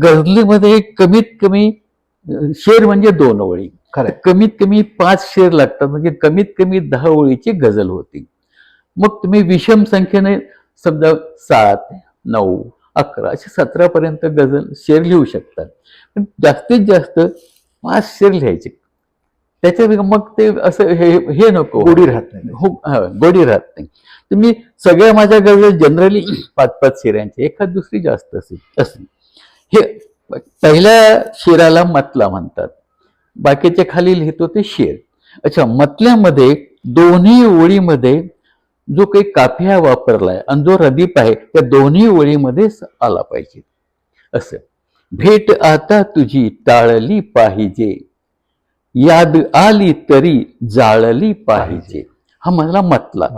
गझलीमध्ये कमीत कमी शेर म्हणजे 2 ओळी, खरं कमीत कमी 5 शेर लागतात, म्हणजे कमीत कमी 10 ओळीची गझल होती. मग तुम्ही विषम संख्येने समजा 7, 9, 11 असे 17 पर्यंत गझल शेर लिहू शकतात. पण जास्तीत जास्त 5 शेर लिहायचे. त्याच्या मग ते असं हे नको, गोडी राहत नाही. गोडी राहत नाही. तुम्ही सगळ्या माझ्या गझल जनरली 5-5 शेरांचे, एखाद दुसरी जास्त असेल. हे पहिल्या शेराला मतला म्हणतात, बाकीचे खाली लिहितो ते शेर. अच्छा, मतल्यामध्ये दोन्ही ओळीमध्ये जो काही काफिया वापरलाय आणि जो रदीप आहे त्या दोन्ही ओळीमध्ये आला पाहिजे. असं, भेट आता तुझी टाळली पाहिजे, याद आली तरी जाळली पाहिजे. हा मला मतला.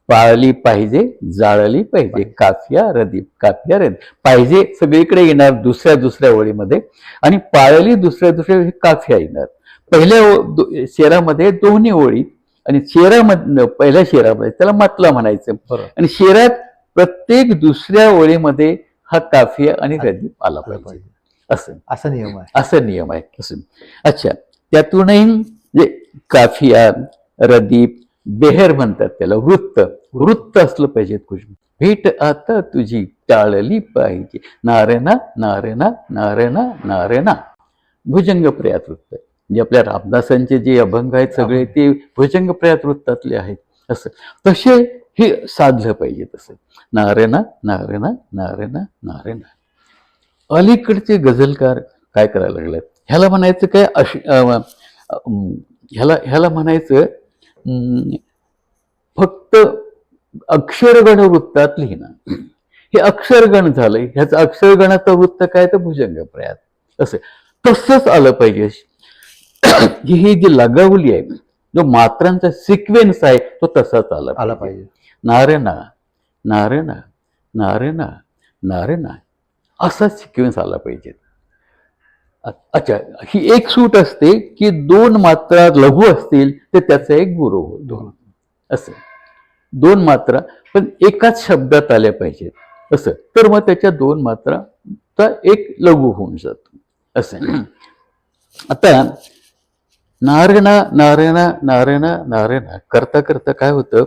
पाळली पाहिजे, जाळली पाहिजे, काफिया रदीप, काफिया रदीप. पाहिजे सगळीकडे येणार दुसऱ्या ओळीमध्ये, आणि पाळली दुसऱ्या काफिया येणार. पहिल्या शेरामध्ये दोन्ही ओळी, आणि पहिल्या शेरामध्ये त्याला मतला म्हणायचं, आणि शेरात प्रत्येक दुसऱ्या ओळीमध्ये हा काफिया आणि रदीप आला पाहिजे. असा नियम आहे. असं नियम आहे. असं. अच्छा, त्यातूनही काफिया, रदीप, बेहर म्हणतात त्याला, वृत्त असलं पाहिजे. भेट आता तुझी टाळली पाहिजे, नारेना नारेना नारेना नारेना. भुजंग प्रयात वृत्त, म्हणजे आपल्या रामदासांचे जे अभंग आहेत सगळे ते भुजंग प्रयात वृत्तातले आहेत. असं तसे हे साधलं पाहिजे. तसं नारेना नारेना नारेना नारेना. अलीकडचे गझलकार काय करायला लागलेत, ह्याला म्हणायचं काय, ह्याला म्हणायचं फक्त अक्षरगण वृत्तात लिहिणं. हे अक्षरगण झालंय. ह्याचं अक्षरगणाचं वृत्त काय, तर भुजंग प्रयात. असं तसंच आलं पाहिजे. ही जी लगावली आहे, जो मात्रांचा सिक्वेन्स आहे तो तसाच आला पाहिजे. नारेना नारेना नारेना नारेना असा सिक्वेन्स आला पाहिजे. अच्छा, ही एक सूट असते की 2 मात्रा लघु असतील तर त्याचा एक गुरु होतो. असं 2 मात्रा पण एकाच शब्दात आल्या पाहिजेत. असं तर मग त्याच्या 2 मात्राचा एक लघु होऊन जातो. असं. आता नारेना नारेना नारेना नारेना करता करता काय होतं,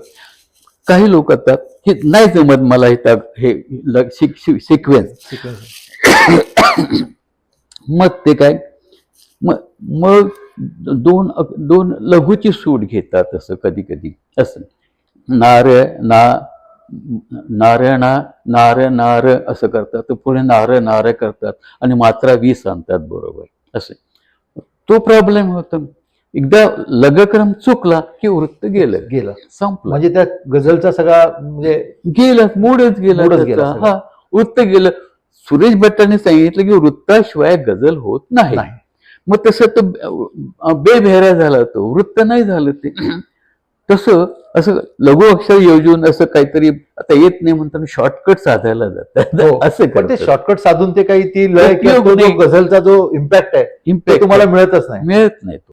काही लोक आता हे नाही जमत मला हे सिक्वेन्स. मग ते काय, मग दोन लघुची सूट घेतात. असं कधी कधी असं नारणा नार असं करतात, तर पुढे नार करतात आणि मात्रा 20 आणतात बरोबर. असं तो प्रॉब्लेम होतो. एकदा लगक्रम चुकला की वृत्त गेलं संपलं, म्हणजे त्या गझलचा सगळा म्हणजे गेलं, मूडच गेला. हा, वृत्त गेलं. सुरेश भट्टांनी सांगितलं की वृत्ताशिवाय गझल होत नाही. मग तसं तर बेभेरा झाला तो, वृत्त नाही झालं ते. तसं असं लघु अक्षर योजून असं काहीतरी आता येत नाही म्हणताना शॉर्टकट साधायला जातात. असं ते शॉर्टकट साधून ते काही ती लय किंवा गझलचा जो इम्पॅक्ट आहे, इम्पॅक्ट तुम्हाला मिळतच नाही. मिळत नाही.